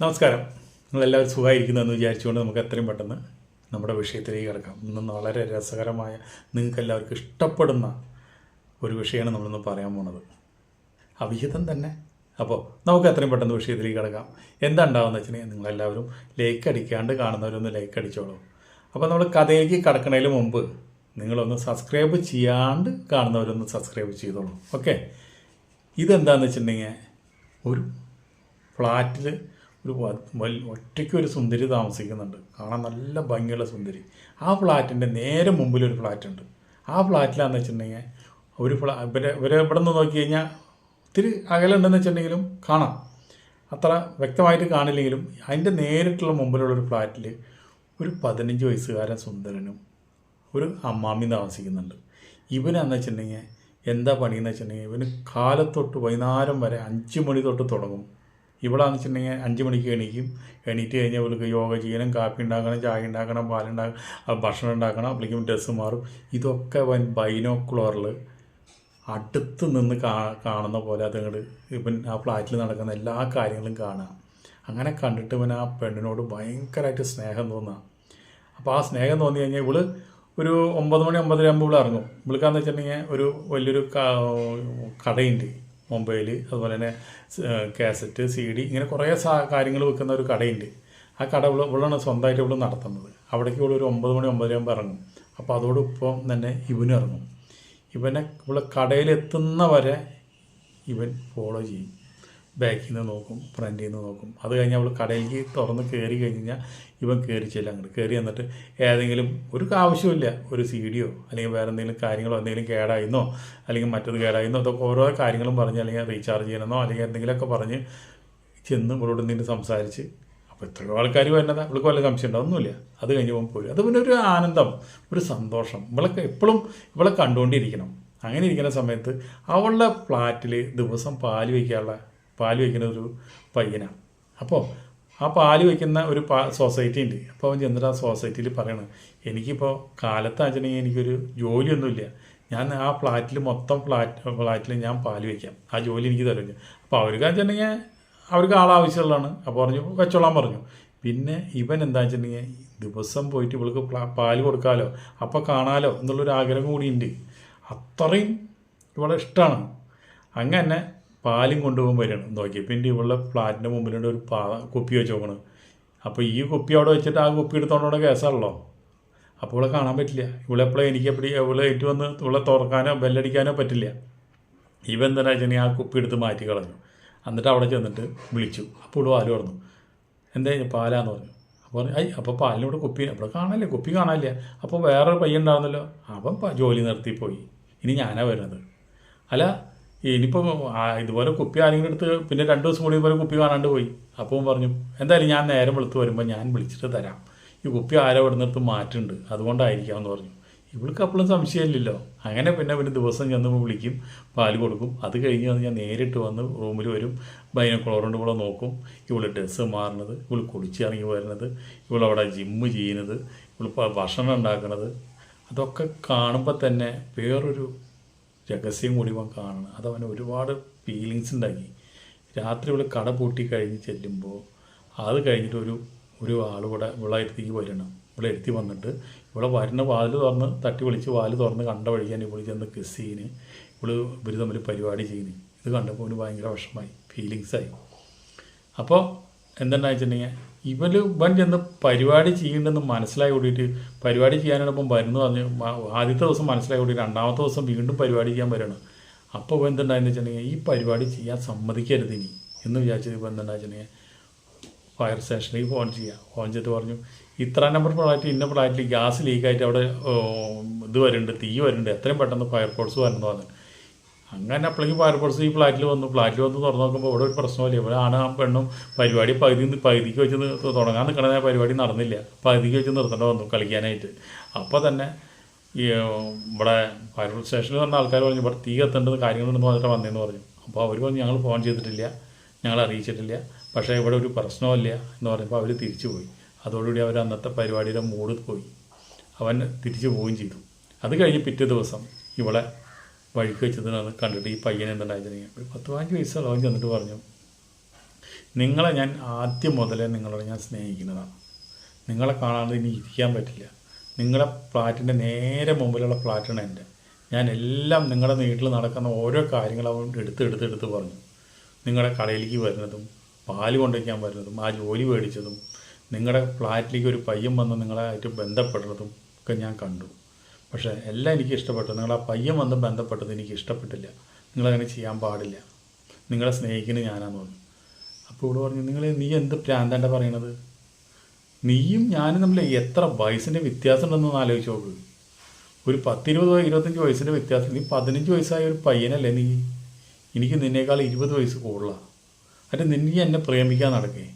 നമസ്കാരം. നിങ്ങളെല്ലാവരും സുഖമായിരിക്കുന്നതെന്ന് വിചാരിച്ചുകൊണ്ട് നമുക്ക് എത്രയും പെട്ടെന്ന് നമ്മുടെ വിഷയത്തിലേക്ക് കിടക്കാം. ഇന്ന് വളരെ രസകരമായ, നിങ്ങൾക്ക് എല്ലാവർക്കും ഇഷ്ടപ്പെടുന്ന ഒരു വിഷയമാണ് നമ്മളിന്ന് പറയാൻ പോണത്. അവിഹിതം തന്നെ. അപ്പോൾ നമുക്ക് എത്രയും പെട്ടെന്ന് വിഷയത്തിലേക്ക് കിടക്കാം. എന്താ ഉണ്ടാവുമെന്ന് വെച്ചിട്ടുണ്ടെങ്കിൽ നിങ്ങളെല്ലാവരും ലൈക്ക് അടിക്കാണ്ട് കാണുന്നവരൊന്ന് ലൈക്ക് അടിച്ചോളൂ. അപ്പോൾ നമ്മൾ കഥയിലേക്ക് കിടക്കുന്നതിന് മുമ്പ് നിങ്ങളൊന്ന് സബ്സ്ക്രൈബ് ചെയ്യാണ്ട് കാണുന്നവരൊന്ന് സബ്സ്ക്രൈബ് ചെയ്തോളൂ. ഓക്കെ. ഇതെന്താണെന്ന് വെച്ചിട്ടുണ്ടെങ്കിൽ ഒരു ഫ്ലാറ്റിൽ ഒറ്റയ്ക്ക് ഒരു സുന്ദരി താമസിക്കുന്നുണ്ട്. കാണാൻ നല്ല ഭംഗിയുള്ള സുന്ദരി. ആ ഫ്ലാറ്റിൻ്റെ നേരെ മുമ്പിലൊരു ഫ്ലാറ്റുണ്ട്. ആ ഫ്ലാറ്റിലാണെന്ന് വെച്ചിട്ടുണ്ടെങ്കിൽ ഇവരെ ഇവിടെ നിന്ന് നോക്കി കഴിഞ്ഞാൽ ഒത്തിരി അകലുണ്ടെന്ന് വെച്ചിട്ടുണ്ടെങ്കിലും കാണാം, അത്ര വ്യക്തമായിട്ട് കാണില്ലെങ്കിലും അതിൻ്റെ നേരിട്ടുള്ള മുമ്പിലുള്ളൊരു ഫ്ലാറ്റിൽ ഒരു 15 വയസ്സുകാരൻ സുന്ദരനും ഒരു അമ്മാമ്മയും താമസിക്കുന്നുണ്ട്. ഇവനെന്ന് വെച്ചിട്ടുണ്ടെങ്കിൽ എന്താ പണിയെന്ന് വെച്ചിട്ടുണ്ടെങ്കിൽ ഇവന് കാലത്തൊട്ട് വൈകുന്നേരം വരെ 5 മണി തൊട്ട് തുടങ്ങും. ഇവിടെന്ന് വെച്ചിട്ടുണ്ടെങ്കിൽ 5 മണിക്ക് എണീറ്റ് കഴിഞ്ഞാൽ ഇവർക്ക് യോഗ ചെയ്യണം, കാപ്പി ഉണ്ടാക്കണം, ചായ ഉണ്ടാക്കണം, പാലുണ്ടാക്കണം, ഭക്ഷണം ഉണ്ടാക്കണം, അപ്പോഴേക്കും ഡ്രസ്സ് മാറും. ഇതൊക്കെ ബൈനോക്കുലറിൽ അടുത്ത് നിന്ന് കാണുന്ന പോലെ അതങ്ങോട്ട് ഇവൻ ആ ഫ്ലാറ്റിൽ നടക്കുന്ന എല്ലാ കാര്യങ്ങളും കാണാം. അങ്ങനെ കണ്ടിട്ട് ഇവൻ ആ പെണ്ണിനോട് ഭയങ്കരമായിട്ട് സ്നേഹം തോന്നുക. അപ്പോൾ ആ സ്നേഹം തോന്നി കഴിഞ്ഞാൽ ഇവള് ഒരു 9 മണി 9:30 ആകുമ്പോൾ ഇവിടെ ഇറങ്ങും. ഇവൾക്കാന്ന് വെച്ചിട്ടുണ്ടെങ്കിൽ ഒരു വലിയൊരു കടയുണ്ട് മൊബൈൽ, അതുപോലെ തന്നെ കാസറ്റ്, CD, ഇങ്ങനെ കുറേ കാര്യങ്ങൾ വിൽക്കുന്ന ഒരു കടയുണ്ട്. ആ കട ഇവളാണ് സ്വന്തമായിട്ട് ഇവിടെ നടത്തുന്നത്. അവിടേക്ക് ഇവിടെ ഒരു 9 മണി 9:30 ആകുമ്പോൾ ഇറങ്ങും. അപ്പോൾ അതോടൊപ്പം തന്നെ ഇവനും ഇറങ്ങും. ഇവിടെ കടയിലെത്തുന്ന വരെ ഇവൻ ഫോളോ ചെയ്യും. ബാക്കിൽ നിന്ന് നോക്കും, ഫ്രണ്ടിൽ നിന്ന് നോക്കും. അത് കഴിഞ്ഞ് അവൾ കടയിലേക്ക് തുറന്ന് കയറി കഴിഞ്ഞാൽ ഇവൻ കയറി ചെല്ലും. അങ്ങോട്ട് കയറി എന്നിട്ട് ഏതെങ്കിലും ഒരു ആവശ്യമില്ല, ഒരു CD അല്ലെങ്കിൽ വേറെ എന്തെങ്കിലും കാര്യങ്ങളോ എന്തെങ്കിലും കേടായിരുന്നോ അല്ലെങ്കിൽ മറ്റത് കേടായിരുന്നോ അതൊക്കെ ഓരോ കാര്യങ്ങളും പറഞ്ഞ് അല്ലെങ്കിൽ റീചാർജ് ചെയ്യണമെന്നോ അല്ലെങ്കിൽ എന്തെങ്കിലുമൊക്കെ പറഞ്ഞ് ചെന്ന് ഇവളോട് എന്തെങ്കിലും സംസാരിച്ച്, അപ്പോൾ എത്രയോ ആൾക്കാർ വരുന്നത് ഇവൾക്ക് വല്ല സംശയം ഉണ്ടാവുന്നില്ല. അത് കഴിഞ്ഞ് പോകുമ്പോൾ പോരും. അത് പിന്നെ ഒരു ആനന്ദം, ഒരു സന്തോഷം. ഇവളൊക്കെ എപ്പോഴും ഇവളെ കണ്ടുകൊണ്ടിരിക്കണം. അങ്ങനെ ഇരിക്കുന്ന സമയത്ത് അവളുടെ ഫ്ലാറ്റിൽ ദിവസം പാല് വയ്ക്കുന്ന ഒരു പയ്യനാണ്. അപ്പോൾ ആ പാല് വയ്ക്കുന്ന ഒരു സൊസൈറ്റി ഉണ്ട്. അപ്പോൾ അവൻ ചെന്നിട്ട് ആ സൊസൈറ്റിയിൽ പറയണം, എനിക്കിപ്പോൾ കാലത്താണെന്നുണ്ടെങ്കിൽ എനിക്കൊരു ജോലിയൊന്നുമില്ല, ഞാൻ ആ മൊത്തം ഫ്ലാറ്റിൽ ഞാൻ പാല് വയ്ക്കാം, ആ ജോലി എനിക്ക് തരുന്നു. അപ്പോൾ അവർക്ക് വെച്ചിട്ടുണ്ടെങ്കിൽ അവർക്ക് ആളാവശ്യമുള്ളതാണ്. അപ്പോൾ വെച്ചോളാൻ പറഞ്ഞു. പിന്നെ ഇവൻ എന്താ വെച്ചിട്ടുണ്ടെങ്കിൽ ദിവസം പോയിട്ട് ഇവൾക്ക് പാല് കൊടുക്കാമല്ലോ, അപ്പോൾ കാണാമല്ലോ എന്നുള്ളൊരു ആഗ്രഹം കൂടിയുണ്ട്. അത്രയും ഇവളെ ഇഷ്ടമാണ്. അങ്ങനെ പാലും കൊണ്ടുപോകാൻ വരികയാണ്. നോക്കി പിന്നെ ഇവളുടെ ഫ്ലാറ്റിൻ്റെ മുമ്പിലുണ്ട് ഒരു കുപ്പി വെച്ച് നോക്കണം. അപ്പോൾ ഈ കുപ്പി അവിടെ വെച്ചിട്ട് ആ കുപ്പി എടുത്തോണ്ടോടെ കേസാണല്ലോ. അപ്പോൾ ഇവളെ കാണാൻ പറ്റില്ല. ഇവളെപ്പോഴും ഇവളെ ഏറ്റു വന്ന് ഇവളെ തുറക്കാനോ ബെല്ലടിക്കാനോ പറ്റില്ല. ഇവൻ എന്താ വെച്ചിട്ടുണ്ടെങ്കിൽ ആ കുപ്പി എടുത്ത് മാറ്റി കളഞ്ഞു. എന്നിട്ട് അവിടെ ചെന്നിട്ട് വിളിച്ചു. അപ്പോൾ പാല് പറഞ്ഞു. എന്താ പാലാന്ന് പറഞ്ഞു. അപ്പോൾ അപ്പോൾ പാലിനോട് കുപ്പി അവിടെ കാണാനില്ല, കുപ്പി കാണാനില്ല. അപ്പോൾ വേറൊരു പയ്യൻ ഉണ്ടാകുന്നല്ലോ, അവൻ ജോലി നിർത്തിപ്പോയി, ഇനി ഞാനാ വരുന്നത്. അല്ല ഇനിയിപ്പോൾ ഇതുപോലെ കുപ്പി ആരെങ്കിലും എടുത്ത് പിന്നെ 2 ദിവസം കൂടി ഇതുപോലെ കുപ്പി കാണാണ്ട് പോയി. അപ്പോൾ പറഞ്ഞു, എന്തായാലും ഞാൻ നേരം വെളുത്ത് വരുമ്പോൾ ഞാൻ വിളിച്ചിട്ട് തരാം, ഈ കുപ്പി ആരോ ഇവിടെ നിർത്ത് മാറ്റുണ്ട്, അതുകൊണ്ടായിരിക്കാമെന്ന് പറഞ്ഞു. ഇവൾക്ക് അപ്പോഴും സംശയമില്ലല്ലോ. അങ്ങനെ പിന്നെ ദിവസം ചെന്ന് വിളിക്കും, പാല് കൊടുക്കും. അത് കഴിഞ്ഞ് ഞാൻ നേരിട്ട് വന്ന് റൂമിൽ വരും, ബൈനോക്കുലർ ഇവിടെ നോക്കും. ഇവൾ ഡ്രസ്സ് മാറുന്നത്, ഇവൾ കുളിച്ചിറങ്ങി വരുന്നത്, ഇവളവിടെ ജിമ്മ് ചെയ്യുന്നത്, ഇവൾ ഭക്ഷണം ഉണ്ടാക്കുന്നത്, അതൊക്കെ കാണുമ്പോൾ തന്നെ വേറൊരു രഹസ്യം കൂടി അവൻ കാണണം. അതവന് ഒരുപാട് ഫീലിങ്സ് ഉണ്ടാക്കി. രാത്രി ഇവിടെ കട പൂട്ടി കഴിഞ്ഞ് ചെല്ലുമ്പോൾ അത് കഴിഞ്ഞിട്ട് ഒരു ആളിവിടെ ഇവളെ അടുത്തേക്ക് വരണം. ഇവിടെ എടുത്തി വന്നിട്ട് ഇവിടെ വരുന്ന വാതിൽ തുറന്ന് തട്ടി വിളിച്ച് വാതിൽ തുറന്ന് കണ്ട വഴിക്കാൻ ഇവിടെ ചെന്ന് കിസ് ചെയ്യുന്നു. ഇവർ തമ്മിൽ പരിപാടി ചെയ്യുന്നു. ഇത് കണ്ടപ്പോൾ അവന് ഭയങ്കര വിഷമമായി, ഫീലിങ്സായി. അപ്പോൾ എന്തെന്ന് വെച്ചിട്ടുണ്ടെങ്കിൽ ഇവൻ ചെന്ന് പരിപാടി ചെയ്യേണ്ടെന്ന് മനസ്സിലായി കൂടിയിട്ട് പരിപാടി ചെയ്യാനാണിപ്പം വരുന്നു പറഞ്ഞ് ആദ്യത്തെ ദിവസം മനസ്സിലായി കൂടിയിട്ട് 2ാമത്തെ ദിവസം വീണ്ടും പരിപാടി ചെയ്യാൻ വരണം. അപ്പോൾ ഇവൻ എന്തുണ്ടായെന്ന് വെച്ചിട്ടുണ്ടെങ്കിൽ ഈ പരിപാടി ചെയ്യാൻ സമ്മതിക്കരുത് ഇനി എന്ന് വിചാരിച്ചത്. ഇപ്പം എന്തുണ്ടാ വെച്ചിട്ടുണ്ടെങ്കിൽ ഫയർ സ്റ്റേഷനിലേക്ക് ഫോൺ ചെയ്തിട്ട് പറഞ്ഞു, ഇത്ര നമ്പർ ഫ്ലാറ്റ് ഇന്ന ഫ്ലാറ്റിൽ ഗ്യാസ് ലീക്കായിട്ട് അവിടെ ഇത് വരുന്നുണ്ട്, തീ വരുന്നുണ്ട്, എത്രയും പെട്ടെന്ന് ഫയർഫോഴ്സ് വരണമെന്ന് പറഞ്ഞു. അങ്ങനെ അപ്പോഴേക്കും ഫയർഫോഴ്സ് ഈ ഫ്ലാറ്റിൽ വന്ന് തുറന്നു നോക്കുമ്പോൾ ഇവിടെ ഒരു പ്രശ്നമില്ല. ഇവിടെ ആ പെണ്ണും പരിപാടി പകുതിക്ക് വെച്ച് തുടങ്ങാൻ നിൽക്കണ പരിപാടി നടന്നില്ല, പകുതിക്ക് വെച്ച് നിർത്തേണ്ട വന്നു കളിക്കാനായിട്ട്. അപ്പോൾ തന്നെ ഈ ഇവിടെ ഫയർ സ്റ്റേഷനിൽ വന്ന ആൾക്കാർ പറഞ്ഞു, ഇവിടെ തീ കത്തേണ്ടത് കാര്യങ്ങളുണ്ടെന്ന് പറഞ്ഞിട്ട് വന്നതെന്ന് പറഞ്ഞു. അപ്പോൾ അവർ പറഞ്ഞു, ഞങ്ങൾ ഫോൺ ചെയ്തിട്ടില്ല, ഞങ്ങൾ അറിയിച്ചിട്ടില്ല, പക്ഷേ ഇവിടെ ഒരു പ്രശ്നമില്ല എന്ന് പറഞ്ഞപ്പോൾ അവർ തിരിച്ചു പോയി. അതോടുകൂടി അവർ അന്നത്തെ പരിപാടിയുടെ മൂഡ് പോയി. അവൻ തിരിച്ചു പോവുകയും ചെയ്തു. അത് കഴിഞ്ഞ് പിറ്റേ ദിവസം ഇവളെ വഴിക്ക് വെച്ചത് കണ്ടിട്ട് ഈ പയ്യൻ എന്തുണ്ടായിരുന്നു, 10-15 വയസ്സുള്ള അവൻ ചെന്നിട്ട് പറഞ്ഞു, നിങ്ങളെ ഞാൻ ആദ്യം മുതലേ നിങ്ങളോട് ഞാൻ സ്നേഹിക്കുന്നതാണ്. നിങ്ങളെ കാണാതെ ഇനി ഇരിക്കാൻ പറ്റില്ല. നിങ്ങളെ ഫ്ലാറ്റിൻ്റെ നേരെ മുമ്പിലുള്ള ഫ്ലാറ്റാണ് എൻ്റെ. ഞാൻ എല്ലാം നിങ്ങളുടെ വീട്ടിൽ നടക്കുന്ന ഓരോ കാര്യങ്ങളും എടുത്ത് പറഞ്ഞു. നിങ്ങളുടെ കടയിലേക്ക് വരുന്നതും പാല് കൊണ്ടുവയ്ക്കാൻ വരുന്നതും ആ ജോലി മേടിച്ചതും നിങ്ങളുടെ ഫ്ലാറ്റിലേക്ക് ഒരു പയ്യൻ വന്ന് നിങ്ങളായിട്ട് ബന്ധപ്പെടുന്നതും ഒക്കെ ഞാൻ കണ്ടു. പക്ഷേ എല്ലാം എനിക്ക് ഇഷ്ടപ്പെട്ടു. നിങ്ങൾ ആ പയ്യൻ വന്ന് ബന്ധപ്പെട്ടത് എനിക്ക് ഇഷ്ടപ്പെട്ടില്ല. നിങ്ങളങ്ങനെ ചെയ്യാൻ പാടില്ല. നിങ്ങളെ സ്നേഹിക്കുന്നത് ഞാനാന്ന് പറഞ്ഞു. അപ്പോൾ ഇവിടെ പറഞ്ഞു, നീ എന്ത് പ്രാന്താണ്ട പറയണത്? നീയും ഞാനും തമ്മിൽ എത്ര വയസ്സിൻ്റെ വ്യത്യാസം ഉണ്ടെന്നൊന്ന് ആലോചിച്ച് നോക്ക്. ഒരു 10-20-25 വയസ്സിൻ്റെ വ്യത്യാസം. നീ 15 വയസ്സായ ഒരു പയ്യനല്ലേ നീ? എനിക്ക് നിന്നേക്കാൾ 20 വയസ്സ് കൂടുതലാണ്. എന്നിട്ട് നീ എന്നെ പ്രേമിക്കാൻ നടക്കേ?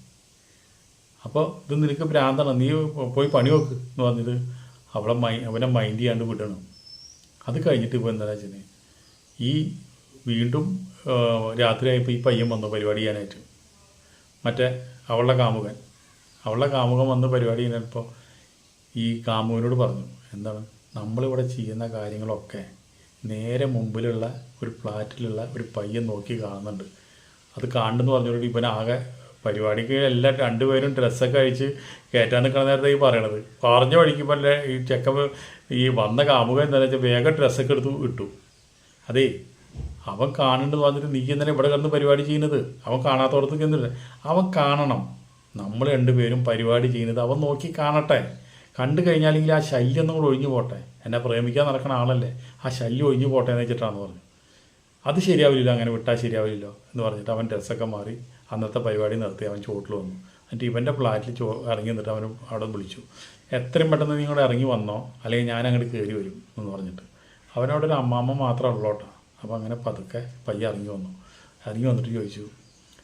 അപ്പോൾ ഇത് നിനക്ക് ഭ്രാന്താണ്, നീ പോയി പണി നോക്ക് എന്ന് പറഞ്ഞിട്ട് അവനെ മൈൻഡ് ചെയ്യാണ്ട് വിടണം. അത് കഴിഞ്ഞിട്ട് ഇപ്പോൾ എന്താ വെച്ചാൽ ഈ വീണ്ടും രാത്രിയായപ്പോൾ ഈ പയ്യൻ വന്നു പരിപാടി ചെയ്യാനായിട്ട്. മറ്റേ അവളുടെ കാമുകൻ വന്ന് പരിപാടി ചെയ്യാനിപ്പോൾ ഈ കാമുകനോട് പറഞ്ഞു, എന്താണ് നമ്മളിവിടെ ചെയ്യുന്ന കാര്യങ്ങളൊക്കെ നേരെ മുമ്പിലുള്ള ഒരു ഫ്ലാറ്റിലുള്ള ഒരു പയ്യൻ നോക്കി കാണുന്നുണ്ട്. അത് കാണുന്നെന്ന് പറഞ്ഞോട് ഇവനാകെ പരിപാടിക്ക് എല്ലാം രണ്ടുപേരും ഡ്രസ്സൊക്കെ അഴിച്ച് കയറ്റാൻ നിൽക്കുന്ന നേരത്തെ ഈ പറയണത്. പറഞ്ഞ വഴിക്കുമ്പോൾ ഈ ഈ വന്ന കാമുകൻ എന്താണെന്ന് വെച്ചാൽ വേഗം ഡ്രസ്സൊക്കെ എടുത്ത് ഇട്ടു. അതേ അവൻ കാണുന്നുണ്ടെന്ന് പറഞ്ഞിട്ട് നീ എന്തിനാ ഇവിടെ കിടന്ന് പരിപാടി ചെയ്യുന്നത്? അവൻ കാണാത്തോടത്തേക്ക് എന്തില്ല, അവൻ കാണണം. നമ്മൾ രണ്ടുപേരും പരിപാടി ചെയ്യുന്നത് അവൻ നോക്കി കാണട്ടെ. കണ്ടു കഴിഞ്ഞാലെങ്കിൽ ആ ശല്യം ഒന്നും കൂടെ ഒഴിഞ്ഞു പോട്ടെ. എന്നെ പ്രേമിക്കാൻ നടക്കുന്ന ആളല്ലേ, ആ ശല്യം ഒഴിഞ്ഞു പോട്ടെ എന്ന് വെച്ചിട്ടാണെന്ന് പറഞ്ഞു. അത് ശരിയാവില്ലല്ലോ, അങ്ങനെ വിട്ടാൽ ശരിയാവില്ലല്ലോ എന്ന് പറഞ്ഞിട്ട് അവൻ ഡ്രസ്സൊക്കെ മാറി അന്നത്തെ പരിപാടി നിർത്തി അവൻ ചോട്ടിൽ വന്നു. എന്നിട്ട് ഇവൻ്റെ ഫ്ലാറ്റിൽ ഇറങ്ങി നിന്നിട്ട് അവന് അവിടെ വിളിച്ചു, എത്രയും പെട്ടെന്ന് നിങ്ങൾ ഇറങ്ങി വന്നോ അല്ലെങ്കിൽ ഞാൻ അങ്ങോട്ട് കയറി വരും എന്ന് പറഞ്ഞിട്ട്. അവനവിടെ ഒരു അമ്മാമ്മ മാത്രമേ ഉള്ളോട്ടോ. അപ്പോൾ അങ്ങനെ പതുക്കെ പയ്യെ ഇറങ്ങി വന്നിട്ട് ചോദിച്ചു,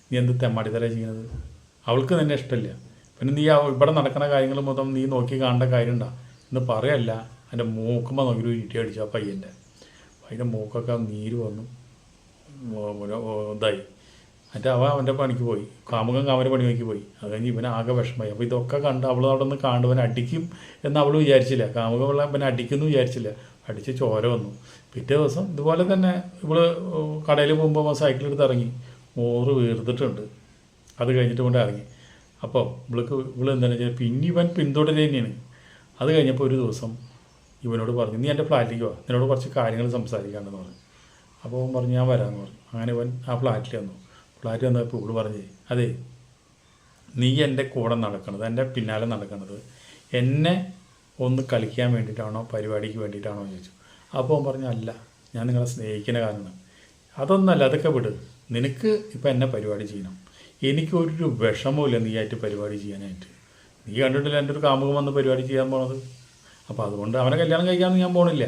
നീ എന്ത് തെമ്മാടിത്തര ചെയ്യുന്നത്? അവൾക്ക് നിന്നെ ഇഷ്ടമില്ല, പിന്നെ നീ ഇവിടെ നടക്കുന്ന കാര്യങ്ങൾ മൊത്തം നീ നോക്കി കാണേണ്ട കാര്യമുണ്ടോ എന്ന് പറയല്ല. എൻ്റെ മൂക്കുമ്പോൾ നോക്കി ഒരു ഇടി അടിച്ചു ആ പയ്യൻ്റെ. അതിൻ്റെ മൂക്കൊക്കെ നീര് വന്നു ഇതായി. എന്നിട്ട് അവൻ്റെ പണിക്ക് പോയി, കാമുകൻ്റെ പണി നോക്കി പോയി. അത് കഴിഞ്ഞ് ഇവനാകെ വിഷമമായി. അപ്പോൾ ഇതൊക്കെ കണ്ട് അവൾ അവിടെ നിന്ന് കാണുവൻ അടിക്കും എന്ന് അവൾ വിചാരിച്ചില്ല. കാമുകമുള്ള പിന്നെ അടിക്കുമെന്ന് വിചാരിച്ചില്ല. അടിച്ച് ചോര വന്നു. പിറ്റേ ദിവസം ഇതുപോലെ തന്നെ ഇവള് കടയിൽ പോകുമ്പോൾ സൈക്കിളെടുത്ത് ഇറങ്ങി, മോറ് വീർത്തിട്ടുണ്ട്. അത് കഴിഞ്ഞിട്ട് കൊണ്ട് ഇറങ്ങി. അപ്പോൾ ഇവള് എന്താണെന്ന് വെച്ചാൽ പിന്നെ ഇവൻ പിന്തുടരുക തന്നെയാണ്. അത് കഴിഞ്ഞപ്പോൾ ഒരു ദിവസം ഇവനോട് പറഞ്ഞു, നീ എൻ്റെ ഫ്ലാറ്റിലേക്ക് വാ, നിന്നോട് കുറച്ച് കാര്യങ്ങൾ സംസാരിക്കാണ്ടെന്ന് പറഞ്ഞു. അപ്പോൾ അവൻ പറഞ്ഞു ഞാൻ വരാമെന്ന് പറഞ്ഞു. അങ്ങനെ ഇവൻ ആ ഫ്ലാറ്റിൽ വന്നു. ഫ്ലാറ്റിൽ വന്നപ്പോൾ ഇവള് പറഞ്ഞേ, അതെ നീ എൻ്റെ കൂടെ നടക്കണത്, എൻ്റെ പിന്നാലെ നടക്കണത് എന്നെ ഒന്ന് കളിക്കാൻ വേണ്ടിയിട്ടാണോ പരിപാടിക്ക് വേണ്ടിയിട്ടാണോ എന്ന് ചോദിച്ചു. അപ്പോൾ അവൻ പറഞ്ഞു, അല്ല, ഞാൻ നിങ്ങളെ സ്നേഹിക്കുന്ന കാരണം. അതൊന്നല്ല, അതൊക്കെ വിട്, നിനക്ക് ഇപ്പം എന്നെ പരിപാടി ചെയ്യണം. എനിക്കൊരു വിഷമമില്ല നീ ആയിട്ട് പരിപാടി ചെയ്യാനായിട്ട്. നീ കണ്ടിട്ടില്ല എൻ്റെ ഒരു കാമുകം വന്ന് പരിപാടി ചെയ്യാൻ പോണത്. അപ്പോൾ അതുകൊണ്ട് അവനെ കല്യാണം കഴിക്കാമെന്ന് ഞാൻ പോകണില്ല.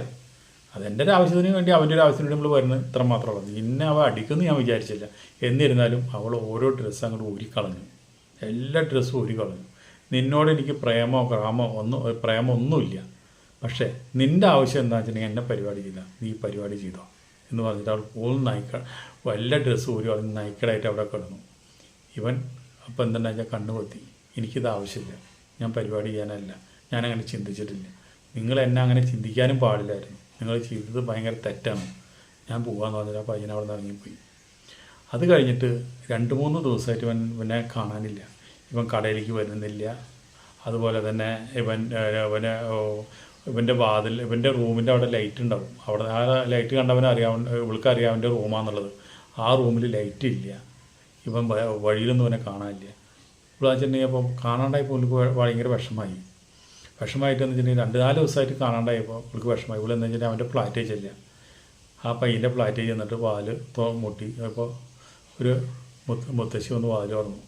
അതെൻ്റെ ഒരു ആവശ്യത്തിന് വേണ്ടി അവൻ്റെ ഒരു ആവശ്യത്തിന് വേണ്ടി നമ്മൾ വരുന്നത് ഇത്ര മാത്രമുള്ളത്. നിന്നെ അവൾ അടിക്കുമെന്ന് ഞാൻ വിചാരിച്ചില്ല. എന്നിരുന്നാലും അവൾ ഓരോ ഡ്രസ്സ് അങ്ങോട്ട് ഊരിക്കളഞ്ഞു, എല്ലാ ഡ്രസ്സും ഊരിക്കളഞ്ഞു. നിന്നോട് എനിക്ക് പ്രേമമൊന്നുമില്ല. പക്ഷേ നിൻ്റെ ആവശ്യം എന്താണെന്ന് വെച്ചിട്ടുണ്ടെങ്കിൽ എന്നെ പരിപാടി ചെയ്താൽ നീ പരിപാടി ചെയ്തോ എന്ന് പറഞ്ഞിട്ട് അവൾ പോലും എല്ലാ ഡ്രസ്സും ഊരി കളഞ്ഞ് നയിക്കടായിട്ട് അവിടെ കിടന്നു. ഇവൻ അപ്പോൾ എന്തെന്ന് വെച്ചാൽ കണ്ണുപൊത്തി, എനിക്കിത് ആവശ്യമില്ല, ഞാൻ പരിപാടി ചെയ്യാനല്ല, ഞാനങ്ങനെ ചിന്തിച്ചിട്ടില്ല, നിങ്ങൾ എന്നെ അങ്ങനെ ചിന്തിക്കാനും പാടില്ലായിരുന്നു, നിങ്ങൾ ചെയ്തത് ഭയങ്കര തെറ്റാണ്, ഞാൻ പോകാമെന്ന് പറഞ്ഞിട്ട് ആ പയ്യൻ അവിടെ നിന്ന് ഇറങ്ങിപ്പോയി. അത് കഴിഞ്ഞിട്ട് 2-3 ദിവസമായിട്ട് ഇവനെ കാണാനില്ല. ഇവൻ കടയിലേക്ക് വരുന്നില്ല. അതുപോലെ തന്നെ ഇവൻ്റെ റൂമിൻ്റെ അവിടെ ലൈറ്റ് ഉണ്ടാവും. അവിടെ ആ ലൈറ്റ് ഇവൾക്ക് അറിയാം അവൻ്റെ റൂമാണെന്നുള്ളത്. ആ റൂമിൽ ലൈറ്റ് ഇല്ല. ഇവൻ വഴിയിലൊന്നും ഇവനെ കാണാനില്ല. ഇപ്പോൾ വെച്ചിട്ടുണ്ടെങ്കിൽ അപ്പോൾ കാണാണ്ടായപ്പോൾ ഇവൾക്ക് ഭയങ്കര വിഷമമായിട്ടെന്ന് വെച്ചിട്ടുണ്ടെങ്കിൽ 2-4 ദിവസമായിട്ട് കാണാണ്ടായപ്പോൾ ഇവൾക്ക് വിഷമമായി. ഇവിടെ എന്ന് വെച്ചിട്ടുണ്ടെങ്കിൽ അവൻ്റെ ഫ്ലാറ്റേജ് ചെല്ല. ആ പയ്യൻ്റെ ഫ്ലാറ്റേജ് ചെന്നിട്ട് വാല് മുട്ടി. അപ്പോൾ ഒരു മുത്തശ്ശി വന്ന് വാല് പറഞ്ഞു.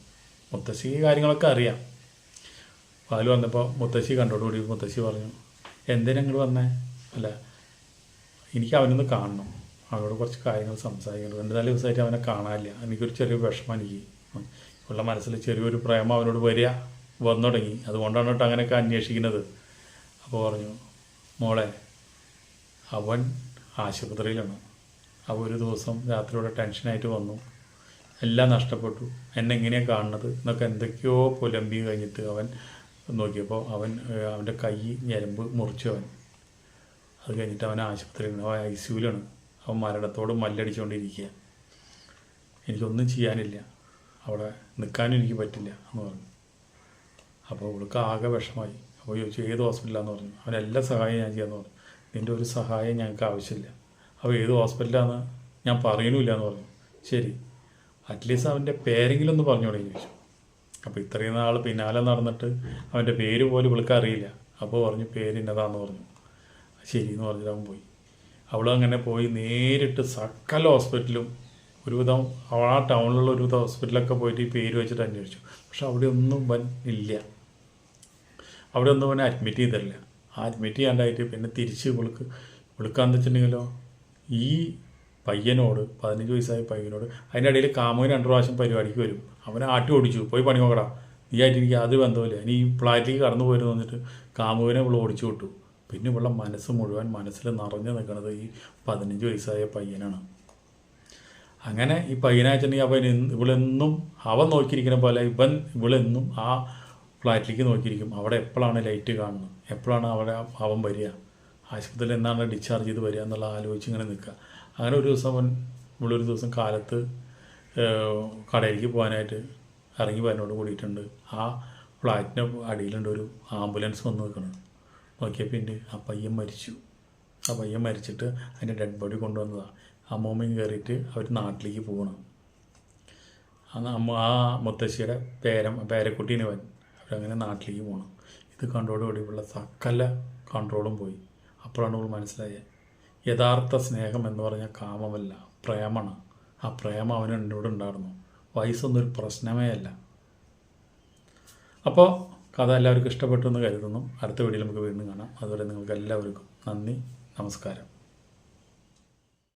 മുത്തശ്ശി കാര്യങ്ങളൊക്കെ അറിയാം. വാല് വന്നപ്പോൾ മുത്തശ്ശി കണ്ടോടുകൂടി മുത്തശ്ശി പറഞ്ഞു, എന്തിനാ ഇങ്ങോട്ട് വന്നേ? അല്ല, എനിക്ക് അവനൊന്ന് കാണണം, അവനോട് കുറച്ച് കാര്യങ്ങൾ സംസാരിക്കണം. 2-4 ദിവസമായിട്ട് അവനെ കാണാനില്ല. എനിക്കൊരു ചെറിയ വിഷമം, എനിക്ക് ഉള്ള മനസ്സിൽ ചെറിയൊരു പ്രേമം അവനോട് വന്നു തുടങ്ങി. അതുകൊണ്ടാണ് കേട്ടോ അങ്ങനെയൊക്കെ അന്വേഷിക്കുന്നത്. അപ്പോൾ പറഞ്ഞു, മോളെ അവൻ ആശുപത്രിയിലാണ്. അവൻ ഒരു ദിവസം രാത്രിയോടെ ടെൻഷനായിട്ട് വന്നു, എല്ലാം നഷ്ടപ്പെട്ടു, എന്നെ എങ്ങനെയാണ് കാണുന്നത് എന്നൊക്കെ എന്തൊക്കെയോ പുലമ്പി കഴിഞ്ഞിട്ട് അവൻ നോക്കിയപ്പോൾ അവൻ്റെ കൈ ഞരമ്പ് മുറിച്ചു. അത് കഴിഞ്ഞിട്ട് അവൻ ആശുപത്രിയിലാണ്, അവൻ ICUവിലാണ്. അവൻ മരണത്തോട് മല്ലടിച്ചുകൊണ്ടിരിക്കുക. എനിക്കൊന്നും ചെയ്യാനില്ല. അവിടെ നിൽക്കാനും എനിക്ക് പറ്റില്ല എന്ന് പറഞ്ഞു. അപ്പോൾ ഇവൾക്ക് ആകെ വിഷമായി. അപ്പോൾ ചോദിച്ചു ഏത് ഹോസ്പിറ്റലാണെന്ന് പറഞ്ഞു. അവനെല്ലാ സഹായം ഞാൻ ചെയ്യാമെന്ന് പറഞ്ഞു. നിൻ്റെ ഒരു സഹായം ഞങ്ങൾക്ക് ആവശ്യമില്ല. അപ്പോൾ ഏത് ഹോസ്പിറ്റലാണെന്ന് ഞാൻ പറയണില്ല എന്ന് പറഞ്ഞു. ശരി, അറ്റ്ലീസ്റ്റ് അവൻ്റെ പേരെങ്കിലും ഒന്ന് പറഞ്ഞോളൂ ചോദിച്ചു. അപ്പോൾ ഇത്രയും നാൾ പിന്നാലെ നടന്നിട്ട് അവൻ്റെ പേര് പോലും ഇവൾക്ക് അറിയില്ല. അപ്പോൾ പറഞ്ഞു പേര് ഇന്നതാന്ന് പറഞ്ഞു. ശരി എന്ന് പറഞ്ഞിട്ട് അവൻ പോയി. അവളങ്ങനെ പോയി നേരിട്ട് സകല ഹോസ്പിറ്റലും ഒരുവിധം ആ ടൗണിലുള്ള ഒരുവിധം ഹോസ്പിറ്റലൊക്കെ പോയിട്ട് ഈ പേര് വെച്ചിട്ട് അന്വേഷിച്ചു. പക്ഷെ അവിടെ ഒന്നും ഇല്ല. അവിടെ ഒന്നും അവനെ അഡ്മിറ്റ് ചെയ്തില്ല. ആ അഡ്മിറ്റ് ചെയ്യാണ്ടായിട്ട് പിന്നെ തിരിച്ച് വിളിക്കാന്ന് വെച്ചിട്ടുണ്ടെങ്കിലോ ഈ പയ്യനോട് 15 വയസ്സായ പയ്യനോട് അതിൻ്റെ ഇടയിൽ കാമുകൻ 2 പ്രാവശ്യം പരിപാടിക്ക് വരും. അവനെ ആട്ടി ഓടിച്ചു, പോയി പണി നോക്കടാ, നീ ആയിട്ട് എനിക്ക് യാതൊരു ബന്ധമില്ല, ഇനി ഈ ഫ്ലാറ്റിലേക്ക് കടന്നു പോയിരുന്നു വന്നിട്ട് കാമുകനെ ഇവിടെ ഓടിച്ചു വിട്ടു. പിന്നെ ഇവിടെ മനസ്സ് മുഴുവൻ മനസ്സിൽ നിറഞ്ഞു നിൽക്കുന്നത് ഈ 15 വയസ്സായ പയ്യനാണ്. അങ്ങനെ ഈ പയ്യനായിട്ടുണ്ടെങ്കിൽ അവൻ ഇവളെന്നും അവൻ നോക്കിയിരിക്കുന്ന പോലെ ഇവളെന്നും ആ ഫ്ലാറ്റിലേക്ക് നോക്കിയിരിക്കും. അവിടെ എപ്പോഴാണ് ലൈറ്റ് കാണുന്നത്, എപ്പോഴാണ് അവിടെ അവൻ വരിക, ആശുപത്രിയിൽ എന്നാണ് ഡിസ്ചാർജ് ചെയ്ത് വരിക എന്നുള്ള ആലോചിച്ച് ഇങ്ങനെ നിൽക്കുക. അങ്ങനെ ഒരു ദിവസം ഇവളൊരു ദിവസം കാലത്ത് കടയിലേക്ക് പോകാനായിട്ട് ഇറങ്ങി വരുന്നോട് കൂടിയിട്ടുണ്ട്. ആ ഫ്ലാറ്റിൻ്റെ അടിയിലുണ്ട് ഒരു ആംബുലൻസ് വന്ന് നിൽക്കുന്നത്. നോക്കിയപ്പോൾ പിന്നെ ആ പയ്യൻ മരിച്ചു. ആ പയ്യൻ മരിച്ചിട്ട് അതിൻ്റെ ഡെഡ് ബോഡി കൊണ്ടുവന്നതാണ്. അമ്മൂമ്മയും കയറിയിട്ട് അവർ നാട്ടിലേക്ക് പോകണം. ആ മുത്തശ്ശിയുടെ പേരക്കുട്ടീനെ അവരങ്ങനെ നാട്ടിലേക്ക് പോകണം. ഇത് കണ്ടോടുകൂടി ഉള്ള സകല കൺട്രോളും പോയി. അപ്പോഴാണ് ഇവൾ മനസ്സിലായത് യഥാർത്ഥ സ്നേഹം എന്ന് പറഞ്ഞാൽ കാമമല്ല, പ്രേമമാണ്. ആ പ്രേമം അവന് എന്നോട് ഉണ്ടായിരുന്നു. വയസ്സൊന്നും ഒരു പ്രശ്നമേ അല്ല. അപ്പോൾ കഥ എല്ലാവർക്കും ഇഷ്ടപ്പെട്ടു എന്ന് കരുതുന്നു. അടുത്ത വീഡിയോയിൽ നമുക്ക് വീണ്ടും കാണാം. അതുവരെ നിങ്ങൾക്ക് എല്ലാവർക്കും നന്ദി, നമസ്കാരം.